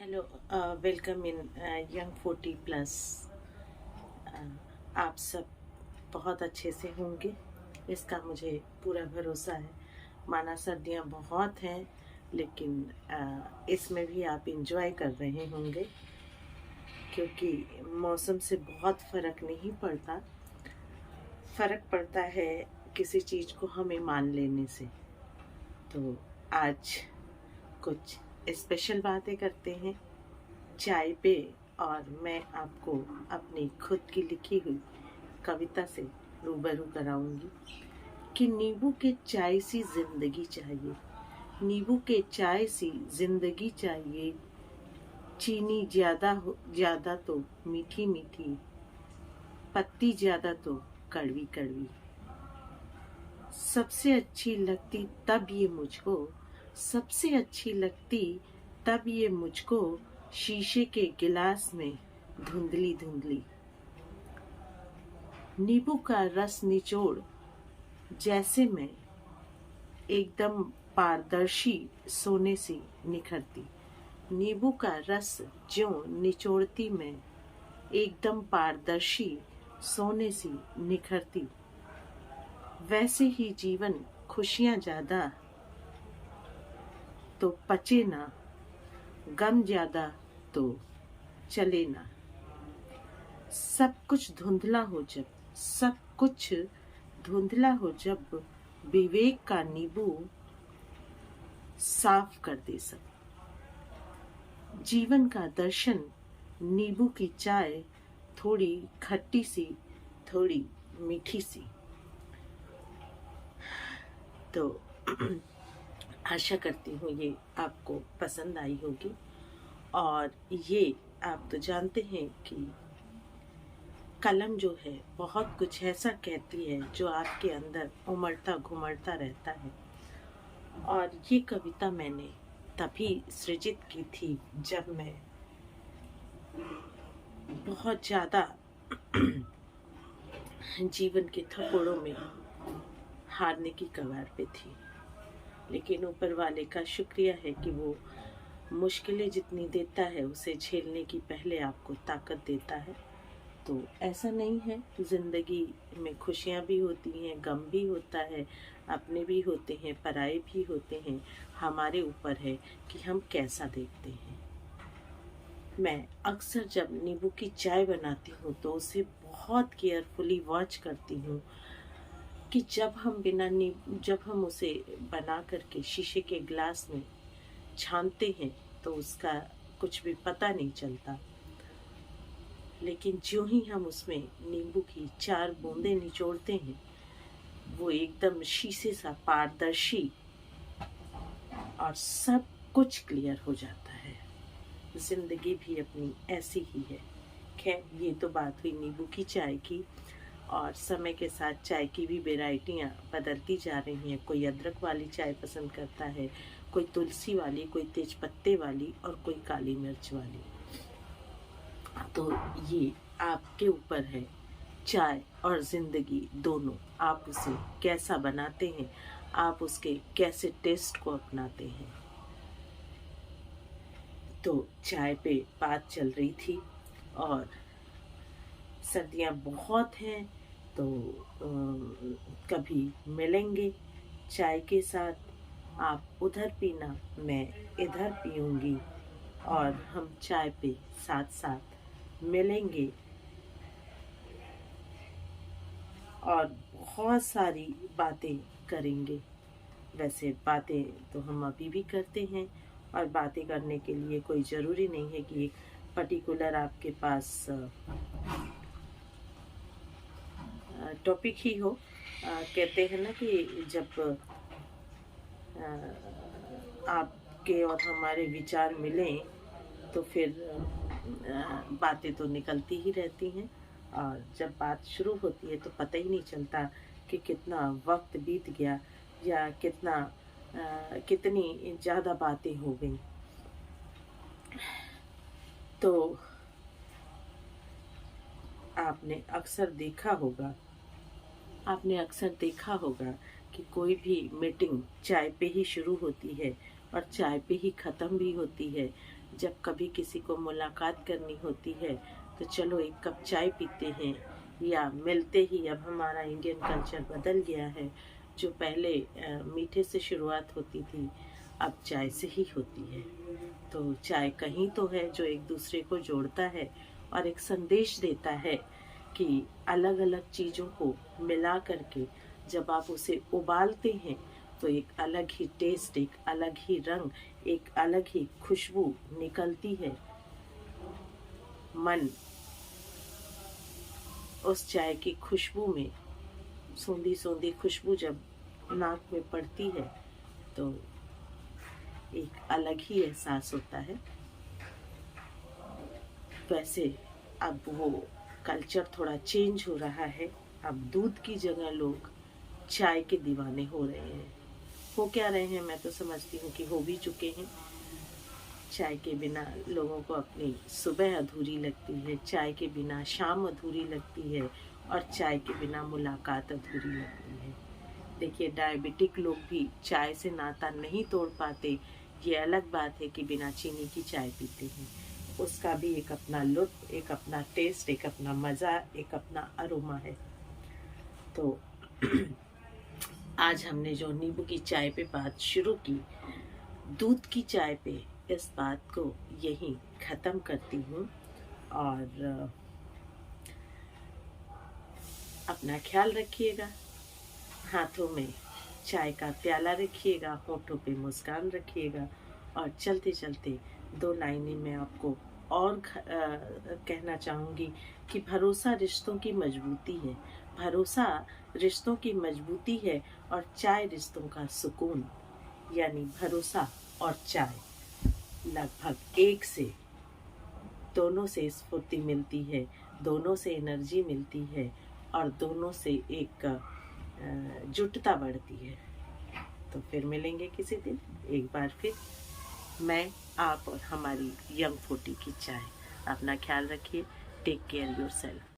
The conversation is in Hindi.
Hello, welcome in young 40 plus. आप सब बहुत अच्छे से होंगे, इसका मुझे पूरा भरोसा है। माना सर्दियाँ बहुत हैं, लेकिन इसमें भी आप इंजॉय कर रहे होंगे, क्योंकि मौसम से बहुत फ़र्क नहीं पड़ता। फ़र्क पड़ता है किसी चीज़ को हमें मान लेने से। तो आज कुछ स्पेशल बातें करते हैं चाय पे, और मैं आपको अपनी खुद की लिखी हुई कविता से रूबरू कराऊंगी कि नींबू के चाय सी जिंदगी चाहिए, नींबू के चाय सी जिंदगी चाहिए। चीनी ज्यादा तो मीठी मीठी, पत्ती ज्यादा तो कड़वी कड़वी। सबसे अच्छी लगती तब ये मुझको, सबसे अच्छी लगती तब ये मुझको, शीशे के गिलास में धुंधली धुंधली। नींबू का रस निचोड़ जैसे मैं एकदम पारदर्शी सोने सी निखरती। नींबू का रस ज्यों निचोड़ती मैं एकदम पारदर्शी सोने सी निखरती। वैसे ही जीवन खुशियां ज्यादा तो पचे ना, गम ज्यादा तो चले ना। सब कुछ धुंधला हो जब, सब कुछ धुंधला हो जब, विवेक का नींबू साफ कर दे सब। जीवन का दर्शन नींबू की चाय, थोड़ी खट्टी सी थोड़ी मीठी सी। तो आशा करती हूँ ये आपको पसंद आई होगी। और ये आप तो जानते हैं कि कलम जो है बहुत कुछ ऐसा कहती है जो आपके अंदर उमड़ता घुमड़ता रहता है। और ये कविता मैंने तभी सृजित की थी जब मैं बहुत ज़्यादा जीवन के थप्पड़ों में हारने की कगार पे थी। लेकिन ऊपर वाले का शुक्रिया है कि वो मुश्किलें जितनी देता है उसे झेलने की पहले आपको ताकत देता है। तो ऐसा नहीं है, ज़िंदगी में खुशियाँ भी होती हैं, गम भी होता है, अपने भी होते हैं, पराये भी होते हैं। हमारे ऊपर है कि हम कैसा देखते हैं। मैं अक्सर जब नींबू की चाय बनाती हूँ तो उसे बहुत केयरफुली वॉच करती हूँ कि जब हम उसे बना करके शीशे के ग्लास में छानते हैं तो उसका कुछ भी पता नहीं चलता। लेकिन ज्यों ही हम उसमें नींबू की 4 बूंदें निचोड़ते हैं, वो एकदम शीशे सा पारदर्शी और सब कुछ क्लियर हो जाता है। जिंदगी भी अपनी ऐसी ही है। खैर, ये तो बात हुई नींबू की चाय की। और समय के साथ चाय की भी वेराइटियाँ बदलती जा रही हैं। कोई अदरक वाली चाय पसंद करता है, कोई तुलसी वाली, कोई तेज पत्ते वाली और कोई काली मिर्च वाली। तो ये आपके ऊपर है। चाय और ज़िंदगी दोनों, आप उसे कैसा बनाते हैं, आप उसके कैसे टेस्ट को अपनाते हैं। तो चाय पे बात चल रही थी और सर्दियाँ बहुत हैं, तो कभी मिलेंगे चाय के साथ। आप उधर पीना, मैं इधर पीऊँगी, और हम चाय पे साथ साथ मिलेंगे और बहुत सारी बातें करेंगे। वैसे बातें तो हम अभी भी करते हैं, और बातें करने के लिए कोई ज़रूरी नहीं है कि एक पर्टिकुलर आपके पास टॉपिक ही हो। कहते हैं ना कि जब आपके और हमारे विचार मिलें तो फिर बातें तो निकलती ही रहती हैं। और जब बात शुरू होती है तो पता ही नहीं चलता कि कितना वक्त बीत गया, या कितनी ज़्यादा बातें हो गई। तो आपने अक्सर देखा होगा कि कोई भी मीटिंग चाय पे ही शुरू होती है और चाय पे ही ख़त्म भी होती है। जब कभी किसी को मुलाकात करनी होती है तो चलो एक कप चाय पीते हैं, या मिलते ही, अब हमारा इंडियन कल्चर बदल गया है, जो पहले मीठे से शुरुआत होती थी अब चाय से ही होती है। तो चाय कहीं तो है जो एक दूसरे को जोड़ता है और एक संदेश देता है कि अलग अलग चीज़ों को मिला करके जब आप उसे उबालते हैं तो एक अलग ही टेस्ट, एक अलग ही रंग, एक अलग ही खुशबू निकलती है। मन उस चाय की खुशबू में, सोंधी सोंधी खुशबू जब नाक में पड़ती है तो एक अलग ही एहसास होता है। वैसे अब वो कल्चर थोड़ा चेंज हो रहा है। अब दूध की जगह लोग चाय के दीवाने हो रहे हैं। हो क्या रहे हैं, मैं तो समझती हूँ कि हो भी चुके हैं। चाय के बिना लोगों को अपनी सुबह अधूरी लगती है, चाय के बिना शाम अधूरी लगती है, और चाय के बिना मुलाकात अधूरी लगती है। देखिए, डायबिटिक लोग भी चाय से नाता नहीं तोड़ पाते। ये अलग बात है कि बिना चीनी की चाय पीते हैं, उसका भी एक अपना लुत्फ, एक अपना टेस्ट, एक अपना मज़ा, एक अपना अरोमा है। तो आज हमने जो नींबू की चाय पे बात शुरू की, दूध की चाय पे इस बात को यहीं ख़त्म करती हूँ। और अपना ख्याल रखिएगा, हाथों में चाय का प्याला रखिएगा, होठों पे मुस्कान रखिएगा, और चलते चलते दो लाइनें मैं आपको और कहना चाहूँगी कि भरोसा रिश्तों की मजबूती है। भरोसा रिश्तों की मजबूती है और चाय रिश्तों का सुकून। यानी भरोसा और चाय लगभग एक से, दोनों से स्फूर्ति मिलती है, दोनों से एनर्जी मिलती है, और दोनों से एक जुटता बढ़ती है। तो फिर मिलेंगे किसी दिन, एक बार फिर, मैं, आप और हमारी यंग 40 की चाय। अपना ख्याल रखिए। Take care yourself.